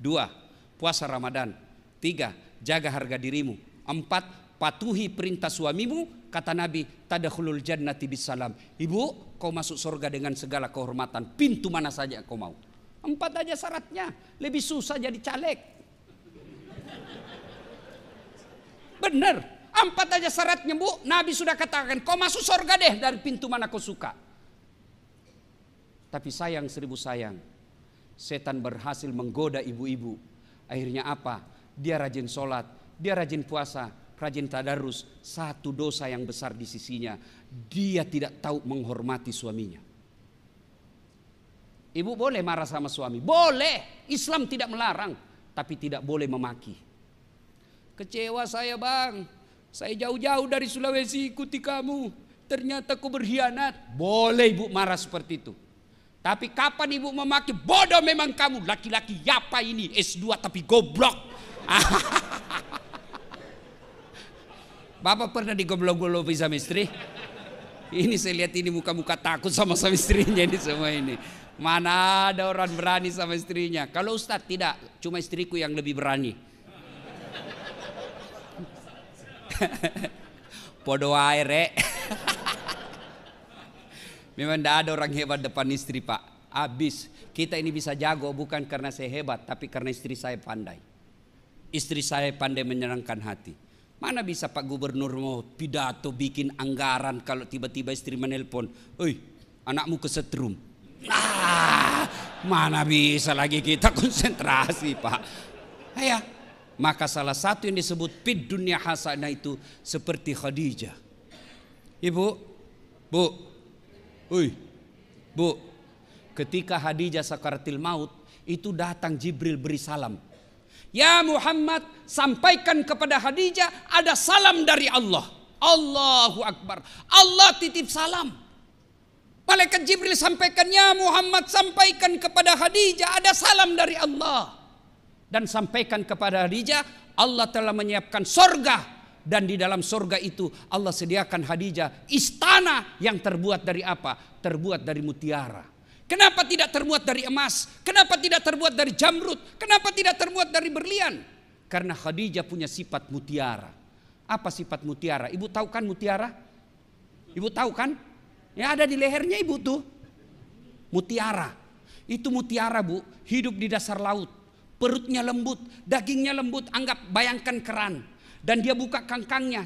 2, puasa Ramadan. 3, jaga harga dirimu. 4, patuhi perintah suamimu. Kata Nabi, tadkhulul jannati bisalam. Ibu, kau masuk surga dengan segala kehormatan. Pintu mana saja kau mau. 4 aja syaratnya. Lebih susah jadi caleg. Benar. 4 aja syaratnya, Bu. Nabi sudah katakan, kau masuk surga deh dari pintu mana kau suka. Tapi sayang 1000 sayang, setan berhasil menggoda ibu-ibu. Akhirnya apa? Dia rajin sholat, dia rajin puasa, rajin tadarus. Satu dosa yang besar di sisinya, dia tidak tahu menghormati suaminya. Ibu boleh marah sama suami, boleh. Islam tidak melarang, tapi tidak boleh memaki. Kecewa saya, Bang, saya jauh-jauh dari Sulawesi ikuti kamu, ternyata kau berkhianat. Boleh ibu marah seperti itu. Tapi kapan ibu memaki, bodoh memang kamu, laki-laki apa ini, S2 tapi goblok. Bapak pernah digoblok-goblok sama istri? Ini saya lihat ini muka-muka takut sama istrinya ini semua ini. Mana ada orang berani sama istrinya? Kalau Ustadz tidak, cuma istriku yang lebih berani. Podo air. Memang tidak ada orang hebat depan istri, Pak. Habis. Kita ini bisa jago bukan karena saya hebat, tapi karena istri saya pandai. Istri saya pandai menyenangkan hati. Mana bisa Pak Gubernur mau pidato bikin anggaran kalau tiba-tiba istri menelpon, "Oi, anakmu kesetrum." Mana bisa lagi kita konsentrasi, Pak. Ayah, Maka salah satu yang disebut fid dunya hasanah itu seperti Khadijah. Ibu, Bu, ketika Khadijah sakaratil maut itu datang Jibril beri salam. Ya Muhammad, sampaikan kepada Khadijah ada salam dari Allah. Allahu Akbar. Allah titip salam. Malaikat Jibril sampaikan, ya Muhammad, sampaikan kepada Khadijah ada salam dari Allah. Dan sampaikan kepada Khadijah, Allah telah menyiapkan sorga. Dan di dalam sorga itu Allah sediakan Khadijah istana yang terbuat dari apa? Terbuat dari mutiara. Kenapa tidak terbuat dari emas? Kenapa tidak terbuat dari jamrud? Kenapa tidak terbuat dari berlian? Karena Khadijah punya sifat mutiara. Apa sifat mutiara? Ibu tahu kan mutiara? Ibu tahu kan? Ya ada di lehernya ibu tuh. Mutiara. Itu mutiara, Bu, hidup di dasar laut. Perutnya lembut, dagingnya lembut, bayangkan keran. Dan dia buka cangkangnya,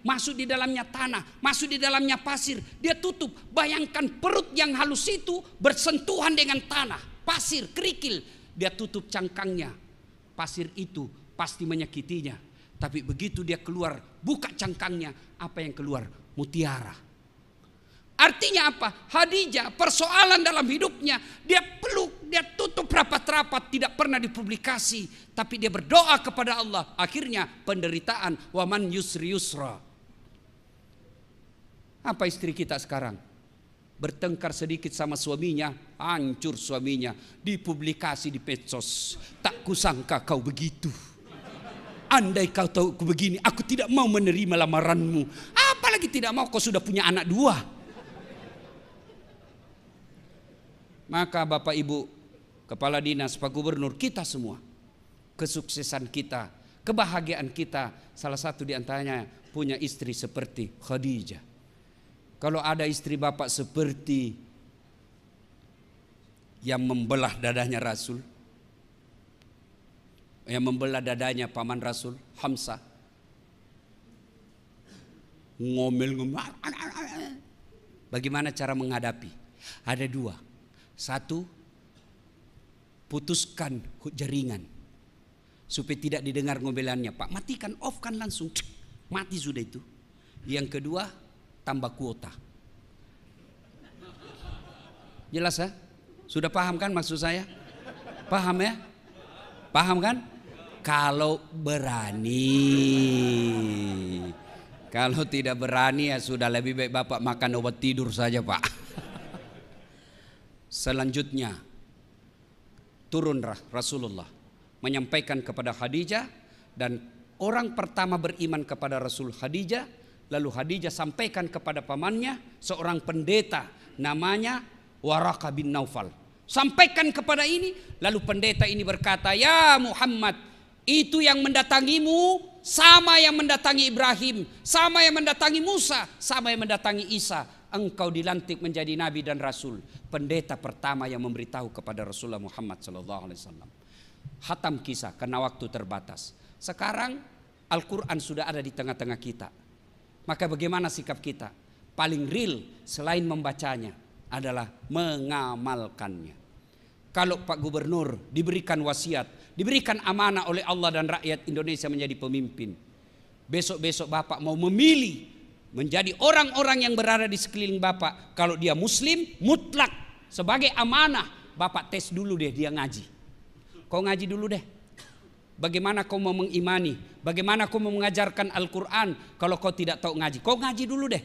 masuk di dalamnya tanah, masuk di dalamnya pasir. Dia tutup, bayangkan perut yang halus itu bersentuhan dengan tanah, pasir, kerikil. Dia tutup cangkangnya, pasir itu pasti menyakitinya. Tapi begitu dia keluar, buka cangkangnya, apa yang keluar? Mutiara. Artinya apa? Khadijah persoalan dalam hidupnya dia peluk, dia tutup rapat-rapat, tidak pernah dipublikasi, tapi dia berdoa kepada Allah. Akhirnya penderitaan, waman yusri yusra. Apa istri kita sekarang? Bertengkar sedikit sama suaminya, hancur suaminya, dipublikasi di medsos. Tak kusangka kau begitu. Andai kau tahu aku begini, aku tidak mau menerima lamaranmu. Apalagi tidak mau, kau sudah punya anak 2. Maka Bapak Ibu Kepala Dinas, Pak Gubernur, kita semua, kesuksesan kita, kebahagiaan kita, salah satu diantaranya punya istri seperti Khadijah. Kalau ada istri Bapak seperti yang membelah dadanya Rasul, yang membelah dadanya paman Rasul, Hamzah, ngomel-ngomel, bagaimana cara menghadapi? Ada 2. 1, putuskan jaringan supaya tidak didengar ngomelannya. Pak, matikan, off kan langsung, mati sudah itu. Yang kedua, tambah kuota. Jelas ya? Sudah paham kan maksud saya? Paham ya? Paham kan? Kalau berani. Kalau tidak berani ya sudah, lebih baik Bapak makan obat tidur saja, Pak. Selanjutnya turun Rasulullah menyampaikan kepada Khadijah, dan orang pertama beriman kepada Rasul Khadijah. Lalu Khadijah sampaikan kepada pamannya, seorang pendeta namanya Waraqah bin Naufal. Sampaikan kepada ini, lalu pendeta ini berkata, ya Muhammad, itu yang mendatangimu sama yang mendatangi Ibrahim, sama yang mendatangi Musa, sama yang mendatangi Isa. Engkau dilantik menjadi nabi dan rasul. Pendeta pertama yang memberitahu kepada Rasulullah Muhammad SAW. Hatam kisah karena waktu terbatas. Sekarang Al-Quran sudah ada di tengah-tengah kita. Maka bagaimana sikap kita? Paling real selain membacanya adalah mengamalkannya. Kalau Pak Gubernur diberikan wasiat, diberikan amanah oleh Allah dan rakyat Indonesia menjadi pemimpin, besok-besok Bapak mau memilih menjadi orang-orang yang berada di sekeliling Bapak. Kalau dia muslim, mutlak sebagai amanah, Bapak tes dulu deh dia ngaji. Kau ngaji dulu deh. Bagaimana kau mau mengimani? Bagaimana kau mau mengajarkan Al-Quran kalau kau tidak tahu ngaji? Kau ngaji dulu deh.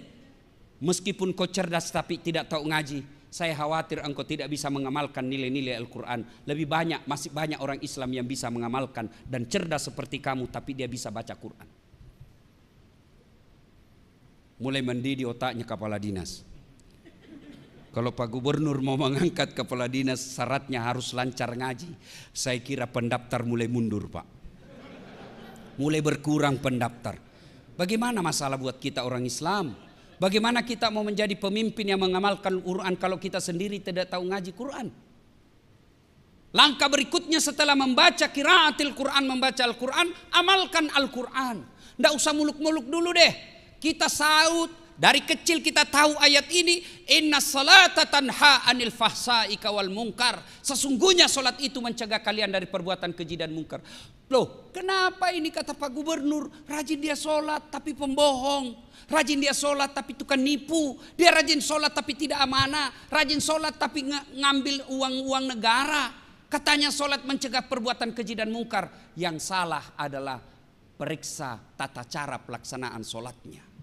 Meskipun kau cerdas tapi tidak tahu ngaji, saya khawatir engkau tidak bisa mengamalkan nilai-nilai Al-Quran. Lebih banyak, masih banyak orang Islam yang bisa mengamalkan dan cerdas seperti kamu, tapi dia bisa baca Quran. Mulai mendidik otaknya kepala dinas. Kalau Pak Gubernur mau mengangkat kepala dinas, syaratnya harus lancar ngaji. Saya kira pendaftar mulai mundur, Pak. Mulai berkurang pendaftar. Bagaimana masalah buat kita orang Islam? Bagaimana kita mau menjadi pemimpin yang mengamalkan Quran kalau kita sendiri tidak tahu ngaji Quran? Langkah berikutnya setelah membaca qiraatil Quran, membaca Al-Quran, amalkan Al-Quran. Tidak usah muluk-muluk dulu deh. Kita saut, Dari kecil kita tahu ayat ini, inna salata tanha anil fahsai wal munkar. Sesungguhnya salat itu mencegah kalian dari perbuatan keji dan munkar. Loh, kenapa ini kata Pak Gubernur, rajin dia salat tapi pembohong, rajin dia salat tapi tukang nipu, dia rajin salat tapi tidak amanah, rajin salat tapi ngambil uang-uang negara. Katanya salat mencegah perbuatan keji dan munkar. Yang salah adalah periksa tata cara pelaksanaan salatnya.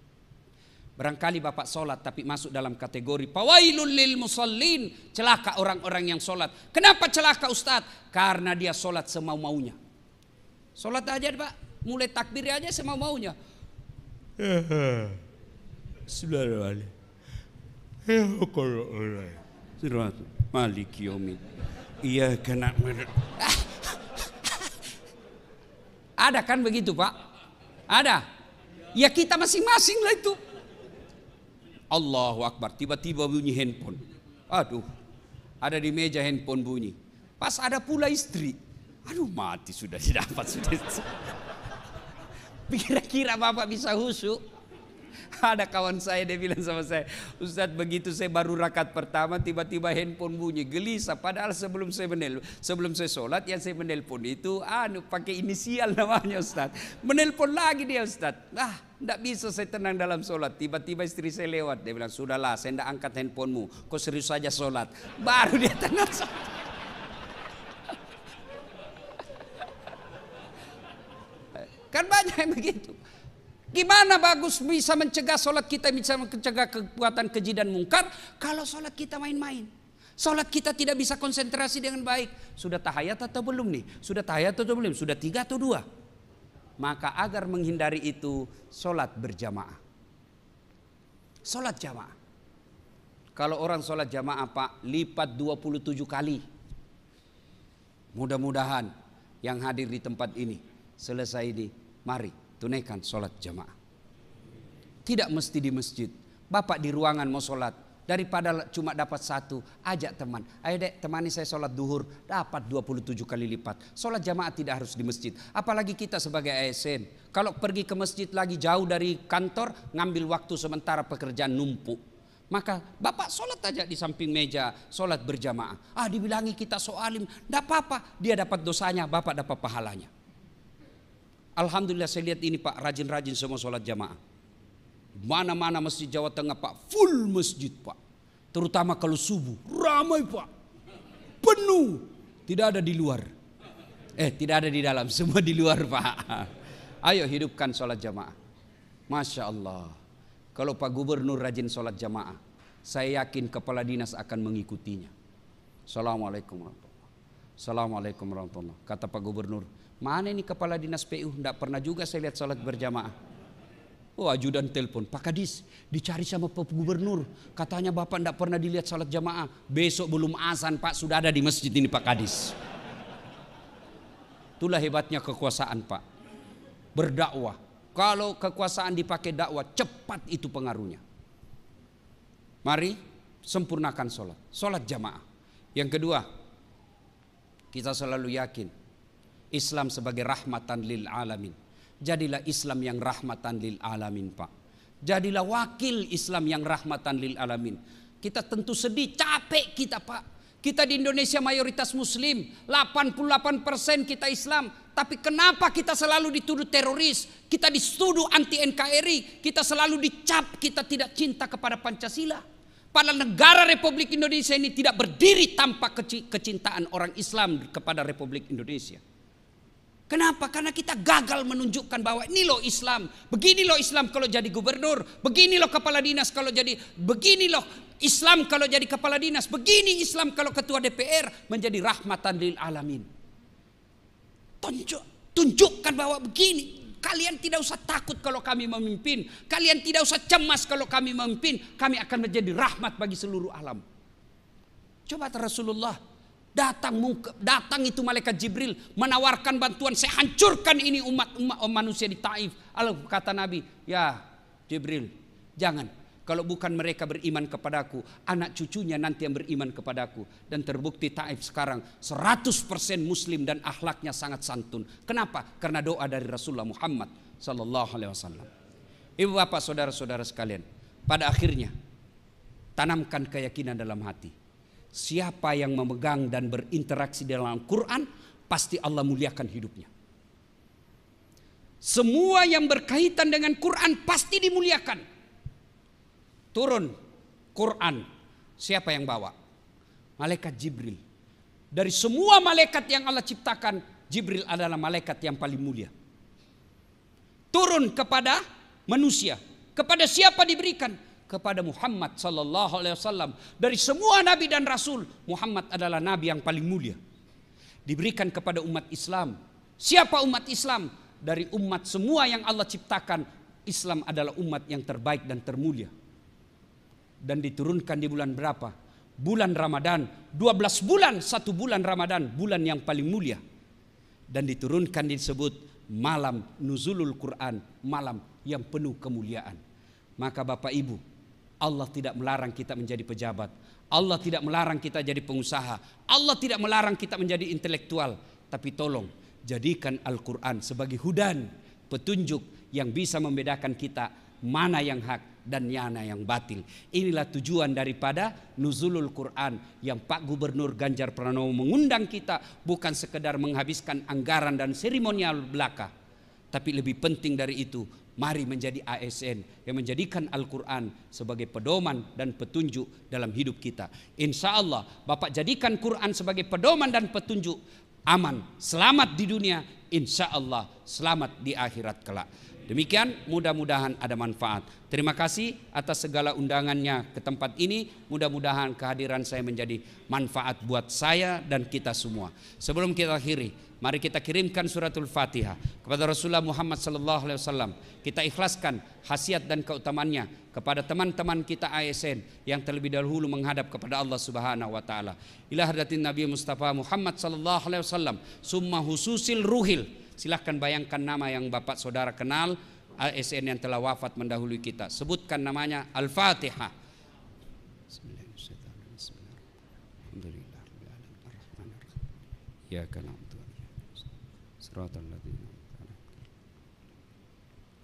Barangkali Bapak sholat tapi masuk dalam kategori fawailul lil musallin, celaka orang-orang yang sholat. Kenapa celaka Ustadz? Karena dia sholat semau-maunya. Sholat aja Pak, mulai takbir aja semau-maunya. Malik yaumin. Iya kena. Ada kan begitu Pak? Ada. Ya kita masing-masing lah itu. Allahu Akbar, tiba-tiba bunyi handphone. Aduh, ada di meja handphone bunyi. Pas ada pula istri. Aduh, mati sudah didapat sudah. Kira-kira Bapak bisa khusyuk? Ada kawan saya dia bilang sama saya, Ustadz begitu saya baru rakaat pertama tiba-tiba handphone bunyi, gelisah. Padahal sebelum saya sholat yang saya menelpon itu pakai inisial namanya Ustadz. Menelpon lagi dia Ustadz. Tidak bisa saya tenang dalam sholat. Tiba-tiba istri saya lewat. Dia bilang, sudahlah saya tidak angkat handphonemu. Kau serius saja sholat. Baru dia tenang sholat. Kan banyak yang begitu. Gimana bagus bisa mencegah sholat kita, bisa mencegah kekuatan keji dan mungkar kalau sholat kita main-main. Sholat kita tidak bisa konsentrasi dengan baik. Sudah tahayat atau belum nih? Sudah tahayat atau belum? Sudah 3 atau 2? Maka agar menghindari itu, sholat berjamaah. Sholat jamaah. Kalau orang sholat jamaah Pak, lipat 27 kali. Mudah-mudahan yang hadir di tempat ini, selesai ini, mari tunaikan sholat jamaah. Tidak mesti di masjid. Bapak di ruangan mau sholat, daripada cuma dapat 1, ajak teman. Ayo dek, temani saya sholat duhur, dapat 27 kali lipat. Sholat jamaah tidak harus di masjid. Apalagi kita sebagai ASN, kalau pergi ke masjid lagi jauh dari kantor, ngambil waktu sementara pekerjaan numpuk. Maka Bapak sholat aja di samping meja, sholat berjamaah. Dibilangi kita soalim, tidak apa-apa. Dia dapat dosanya, Bapak dapat pahalanya. Alhamdulillah saya lihat ini Pak, rajin-rajin semua sholat jamaah. Mana-mana masjid Jawa Tengah Pak, full masjid Pak. Terutama kalau subuh, ramai Pak. Penuh. Tidak ada di luar. Tidak ada di dalam, semua di luar Pak. Ayo hidupkan sholat jamaah. Masya Allah. Kalau Pak Gubernur rajin sholat jamaah, saya yakin kepala dinas akan mengikutinya. Assalamualaikum warahmatullahi wabarakatuh. Assalamualaikum warahmatullahi wabarakatuh. Kata Pak Gubernur, mana ini kepala dinas PU? Tidak pernah juga saya lihat sholat berjamaah. Ajudan telepon, Pak Kadis dicari sama Pak Gubernur. Katanya Bapak tidak pernah dilihat sholat jamaah. Besok belum azan Pak, sudah ada di masjid ini Pak Kadis. Itulah hebatnya kekuasaan Pak. Berdakwah. Kalau kekuasaan dipakai dakwah, cepat itu pengaruhnya. Mari sempurnakan sholat. Sholat jamaah. Yang kedua, kita selalu yakin Islam sebagai rahmatan lil alamin. Jadilah Islam yang rahmatan lil alamin Pak. Jadilah wakil Islam yang rahmatan lil alamin. Kita tentu sedih, capek kita Pak. Kita di Indonesia mayoritas muslim, 88% kita Islam. Tapi kenapa kita selalu dituduh teroris? Kita dituduh anti NKRI. Kita selalu dicap kita tidak cinta kepada Pancasila. Padahal negara Republik Indonesia ini tidak berdiri tanpa kecintaan orang Islam kepada Republik Indonesia. Kenapa? Karena kita gagal menunjukkan bahwa ini loh Islam. Begini loh Islam kalau jadi gubernur. Begini loh kepala dinas kalau jadi. Begini loh Islam kalau jadi kepala dinas. Begini Islam kalau ketua DPR menjadi rahmatan lil alamin. Tunjukkan bahwa begini. Kalian tidak usah takut kalau kami memimpin. Kalian tidak usah cemas kalau kami memimpin. Kami akan menjadi rahmat bagi seluruh alam. Coba Rasulullah datang itu malaikat Jibril menawarkan bantuan, saya hancurkan ini umat manusia di Taif. Lalu kata Nabi, ya Jibril, jangan. Kalau bukan mereka beriman kepadaku, anak cucunya nanti yang beriman kepadaku. Dan terbukti Taif sekarang 100% muslim dan akhlaknya sangat santun. Kenapa? Karena doa dari Rasulullah Muhammad sallallahu alaihi wasallam. Ibu bapak saudara-saudara sekalian, pada akhirnya tanamkan keyakinan dalam hati. Siapa yang memegang dan berinteraksi dalam Quran, pasti Allah muliakan hidupnya. Semua yang berkaitan dengan Quran pasti dimuliakan. Turun Quran, siapa yang bawa? Malaikat Jibril. Dari semua malaikat yang Allah ciptakan, Jibril adalah malaikat yang paling mulia. Turun kepada manusia. Kepada siapa diberikan? Kepada Muhammad sallallahu alaihi wasallam. Dari semua nabi dan rasul, Muhammad adalah nabi yang paling mulia. Diberikan kepada umat Islam. Siapa umat Islam? Dari umat semua yang Allah ciptakan, Islam adalah umat yang terbaik dan termulia. Dan diturunkan di bulan berapa? Bulan Ramadan. 12 bulan, 1 bulan Ramadan, bulan yang paling mulia. Dan diturunkan disebut malam nuzulul Quran, malam yang penuh kemuliaan. Maka Bapak Ibu, Allah tidak melarang kita menjadi pejabat. Allah tidak melarang kita jadi pengusaha. Allah tidak melarang kita menjadi intelektual. Tapi tolong jadikan Al-Quran sebagai hudan, petunjuk yang bisa membedakan kita mana yang hak dan mana yang batil. Inilah tujuan daripada nuzulul Quran yang Pak Gubernur Ganjar Pranowo mengundang kita, bukan sekedar menghabiskan anggaran dan seremonial belaka. Tapi lebih penting dari itu, mari menjadi ASN yang menjadikan Al-Quran sebagai pedoman dan petunjuk dalam hidup kita. Insya Allah Bapak jadikan Quran sebagai pedoman dan petunjuk, aman, selamat di dunia, insya Allah selamat di akhirat kelak. Demikian, mudah-mudahan ada manfaat. Terima kasih atas segala undangannya ke tempat ini. Mudah-mudahan kehadiran saya menjadi manfaat buat saya dan kita semua. Sebelum kita akhiri, mari kita kirimkan suratul Fatihah kepada Rasulullah Muhammad SAW. Kita ikhlaskan khasiat dan keutamannya kepada teman-teman kita ASN yang terlebih dahulu menghadap kepada Allah Subhanahu wa taala. Ila hadratin Nabi Mustafa Muhammad SAW, summa hususil ruhil. Silahkan bayangkan nama yang Bapak Saudara kenal, ASN yang telah wafat mendahului kita. Sebutkan namanya. Al-Fatihah.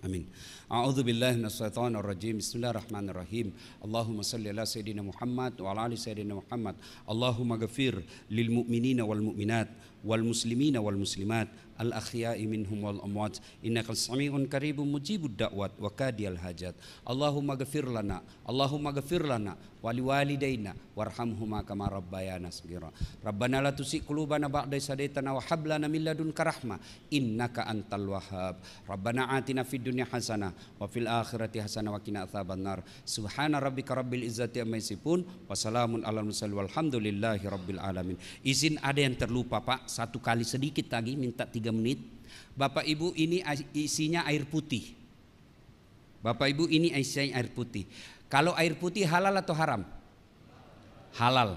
Amin. A'udzu billahi minasyaitonir rajim. Bismillahirrahmanirrahim. Allahumma shalli ala sayidina Muhammad wa ala ali sayidina Muhammad. Allahumma ghafir lil mu'minina wal mu'minat wal muslimina wal muslimat al akhya'i minhum wal amwat innaka sami'un qaribun mujibud da'wat wa kadiyal hajat. Allahumma ghafir lana wa liwalidayna warhamhuma kama rabbayana shaghira. Rabbana la tuzigh qulubana ba'da idh hadaytana wa hab lana min ladunka rahmah innaka antal wahhab. Rabbana atina fid dunya hasanah wa fil akhirati hasanah wa qina adzabannar. Subhana rabbika rabbil izzati amma yasifun wa salamun alal mursalin walhamdulillahi rabbil alamin. Izin ada yang terlupa Pak, satu kali sedikit lagi, minta 3 menit. Bapak Ibu, ini isinya air putih. Bapak Ibu, ini isinya air putih. Kalau air putih halal atau haram? Halal,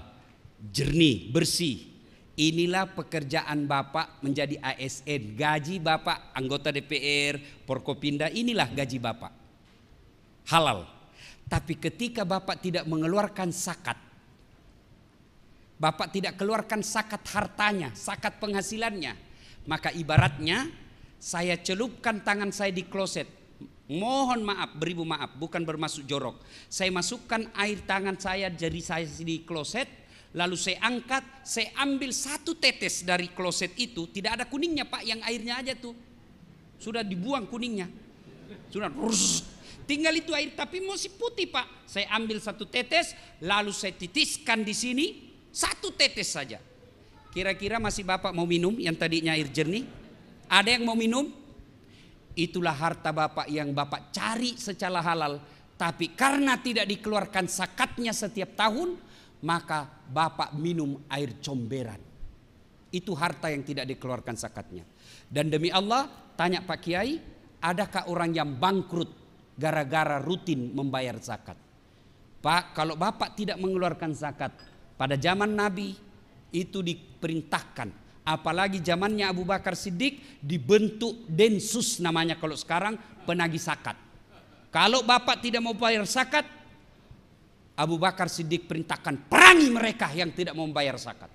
jernih, bersih. Inilah pekerjaan Bapak menjadi ASN. Gaji Bapak anggota DPR, Forkopimda, inilah gaji Bapak. Halal. Tapi ketika Bapak tidak mengeluarkan zakat, Bapak tidak keluarkan zakat hartanya, zakat penghasilannya, maka ibaratnya saya celupkan tangan saya di kloset. Mohon maaf, beribu maaf, bukan bermaksud jorok. Saya masukkan air tangan saya, jari saya di kloset, lalu saya angkat, saya ambil 1 tetes dari kloset itu, tidak ada kuningnya Pak, yang airnya aja tuh. Sudah dibuang kuningnya. Sudah tinggal itu air, tapi masih putih Pak. Saya ambil 1 tetes, lalu saya titiskan di sini, 1 tetes saja. Kira-kira masih Bapak mau minum yang tadinya air jernih? Ada yang mau minum? Itulah harta Bapak yang Bapak cari secara halal, tapi karena tidak dikeluarkan zakatnya setiap tahun, maka Bapak minum air comberan. Itu harta yang tidak dikeluarkan zakatnya. Dan demi Allah, tanya Pak Kiai, adakah orang yang bangkrut gara-gara rutin membayar zakat? Pak, kalau Bapak tidak mengeluarkan zakat, pada zaman Nabi itu diperintahkan. Apalagi zamannya Abu Bakar Siddiq, dibentuk Densus namanya kalau sekarang, penagih zakat. Kalau Bapak tidak mau bayar zakat, Abu Bakar Siddiq perintahkan perangi mereka yang tidak mau membayar zakat.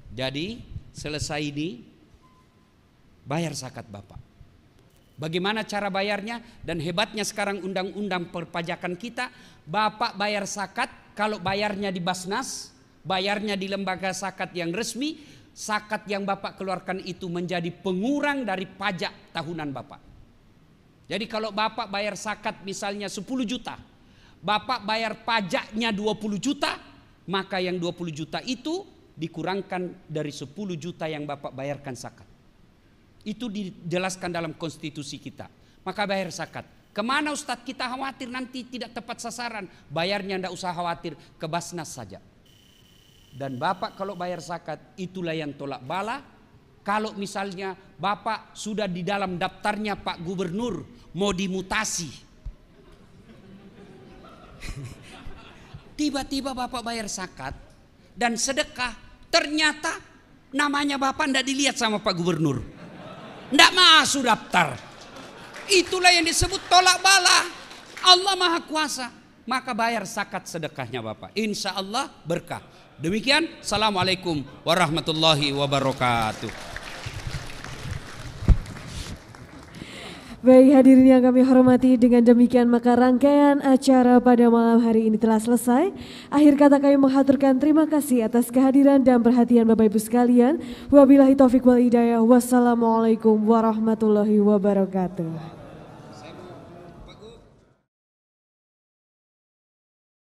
Jadi selesai ini bayar zakat Bapak. Bagaimana cara bayarnya? Dan hebatnya sekarang undang-undang perpajakan kita, Bapak bayar zakat kalau bayarnya di Basnas, bayarnya di lembaga zakat yang resmi, zakat yang Bapak keluarkan itu menjadi pengurang dari pajak tahunan Bapak. Jadi kalau Bapak bayar zakat misalnya 10 juta, Bapak bayar pajaknya 20 juta, maka yang 20 juta itu dikurangkan dari 10 juta yang Bapak bayarkan zakat. Itu dijelaskan dalam konstitusi kita. Maka bayar zakat. Kemana Ustadz kita khawatir nanti tidak tepat sasaran? Bayarnya tidak usah khawatir, ke Basnas saja. Dan Bapak kalau bayar zakat itulah yang tolak bala. Kalau misalnya Bapak sudah di dalam daftarnya Pak Gubernur mau dimutasi. Tiba-tiba Bapak bayar zakat dan sedekah, ternyata namanya Bapak tidak dilihat sama Pak Gubernur. Tidak masuk daftar. Itulah yang disebut tolak bala. Allah Maha Kuasa. Maka bayar zakat sedekahnya Bapak. Insya Allah berkah. Demikian. Assalamualaikum warahmatullahi wabarakatuh. Baik hadirin yang kami hormati, dengan demikian maka rangkaian acara pada malam hari ini telah selesai. Akhir kata kami menghaturkan terima kasih atas kehadiran dan perhatian Bapak Ibu sekalian. Wabillahi taufiq wal hidayah. Wassalamualaikum warahmatullahi wabarakatuh.